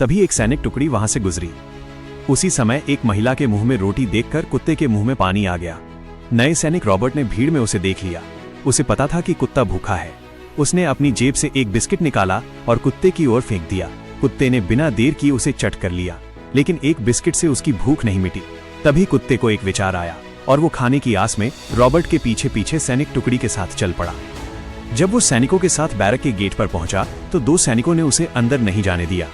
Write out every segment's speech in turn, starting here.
तभी एक सैनिक टुकड़ी वहां से गुजरी। उसी समय एक महिला के मुंह में रोटी देखकर कुत्ते के मुंह में पानी आ गया। नए सैनिक रॉबर्ट ने भीड़ में उसे देख लिया। उसे पता था कि कुत्ता भूखा है। उसने अपनी जेब से एक बिस्किट निकाला और कुत्ते की ओर फेंक दिया। कुत्ते ने बिना देर किए उसे चट कर लिया, लेकिन एक बिस्किट से उसकी भूख नहीं मिटी। तभी कुत्ते को एक विचार आया और वो खाने की आस में रॉबर्ट के पीछे पीछे सैनिक टुकड़ी के साथ चल पड़ा। जब वो सैनिकों के साथ बैरक के गेट पर पहुंचा तो 2 सैनिकों ने उसे अंदर नहीं जाने दिया।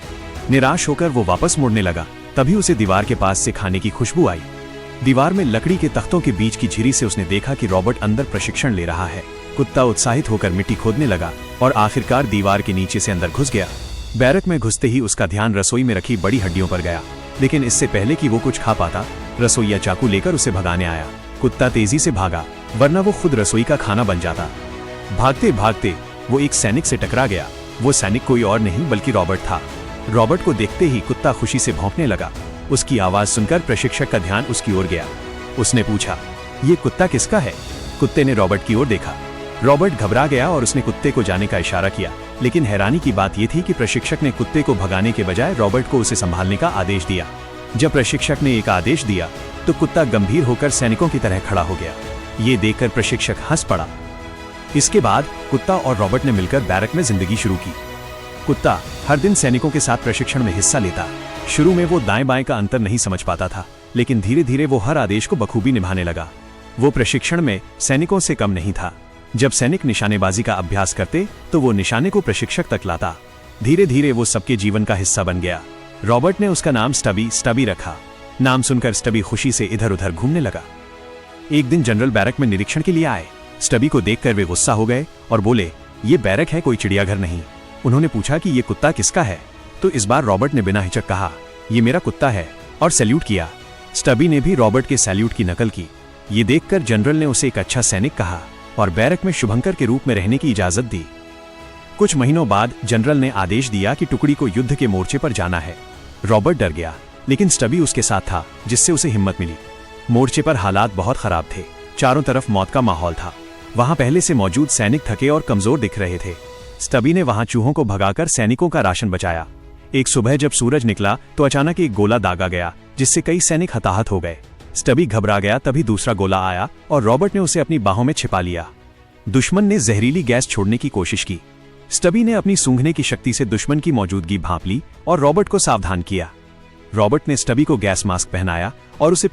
निराश होकर वो वापस मुड़ने लगा। तभी उसे दीवार के पास से खाने की खुशबू आई। दीवार में लकड़ी के तख्तों के बीच की झिरी से उसने देखा कि रॉबर्ट अंदर प्रशिक्षण ले रहा है। कुत्ता उत्साहित होकर मिट्टी खोदने लगा और आखिरकार दीवार के नीचे से अंदर घुस गया। बैरक में घुसते ही उसका ध्यान रसोई में रखी बड़ी हड्डियों पर गया, लेकिन इससे पहले कि वो कुछ खा पाता, रसोइया चाकू लेकर उसे भगाने आया। कुत्ता तेजी से भागा, वरना वो खुद रसोई का खाना बन जाता। भागते भागते वो एक सैनिक से टकरा गया। वो सैनिक कोई और नहीं बल्कि रॉबर्ट था। रॉबर्ट को देखते ही कुत्ता खुशी से भौंकने लगा। उसकी आवाज सुनकर प्रशिक्षक का ध्यान उसकी ओर गया। उसने पूछा, ये कुत्ता किसका है? कुत्ते ने रॉबर्ट की ओर देखा। रॉबर्ट घबरा गया और उसने कुत्ते को जाने का इशारा किया, लेकिन हैरानी की बात यह थी कि प्रशिक्षक ने कुत्ते को भगाने के बजाय रॉबर्ट को उसे संभालने का आदेश दिया। जब प्रशिक्षक ने एक आदेश दिया तो कुत्ता गंभीर होकर सैनिकों की तरह खड़ा हो गया। ये देखकर प्रशिक्षक हंस पड़ा। इसके बाद कुत्ता और रॉबर्ट ने मिलकर बैरक में जिंदगी शुरू की। कुत्ता हर दिन सैनिकों के साथ प्रशिक्षण में हिस्सा लेता। शुरू में वो दाएं बाएं का अंतर नहीं समझ पाता था, लेकिन धीरे धीरे वो हर आदेश को बखूबी निभाने लगा। वो प्रशिक्षण में सैनिकों से कम नहीं था। जब सैनिक निशानेबाजी का अभ्यास करते तो वो निशाने को प्रशिक्षक तक लाता। धीरे धीरे वो सबके जीवन का हिस्सा बन गया। रॉबर्ट ने उसका नाम स्टबी रखा। नाम सुनकर स्टबी खुशी से इधर उधर घूमने लगा। एक दिन जनरल बैरक में निरीक्षण के लिए आए। स्टबी को देखकर वे गुस्सा हो गए और बोले, ये बैरक है, कोई चिड़ियाघर नहीं। उन्होंने पूछा कि ये कुत्ता किसका है, तो इस बार रॉबर्ट ने बिना हिचक कहा, ये मेरा कुत्ता है, और सैल्यूट किया। स्टबी ने भी रॉबर्ट के सैल्यूट की नकल की। ये देखकर जनरल ने उसे एक अच्छा सैनिक कहा और बैरक में शुभंकर के रूप में रहने की इजाजत दी। कुछ महीनों बाद जनरल ने आदेश दिया कि टुकड़ी को युद्ध के मोर्चे पर जाना है। रॉबर्ट डर गया, लेकिन स्टबी उसके साथ था, जिससे उसे हिम्मत मिली। मोर्चे पर हालात बहुत खराब थे। चारों तरफ मौत का माहौल था। वहां पहले से मौजूद सैनिक थके और कमजोर दिख रहे थे। स्टबी ने वहां चूहों को भगाकर सैनिकों का राशन बचाया। एक सुबह जब सूरज निकला तो अचानक एक गोला दागा गया, जिससे कई सैनिक हताहत हो गए। स्टबी घबरा गया। तभी दूसरा गोला आया और रॉबर्ट ने उसे अपनी बाहों में छिपा लिया। दुश्मन ने जहरीली गैस छोड़ने की कोशिश की। स्टबी ने अपनी सूंघने की शक्ति से दुश्मन की मौजूदगी भांप ली और रॉबर्ट को सावधान किया। रॉबर्ट ने स्टबी को गैस मास्क पहनाया और उसे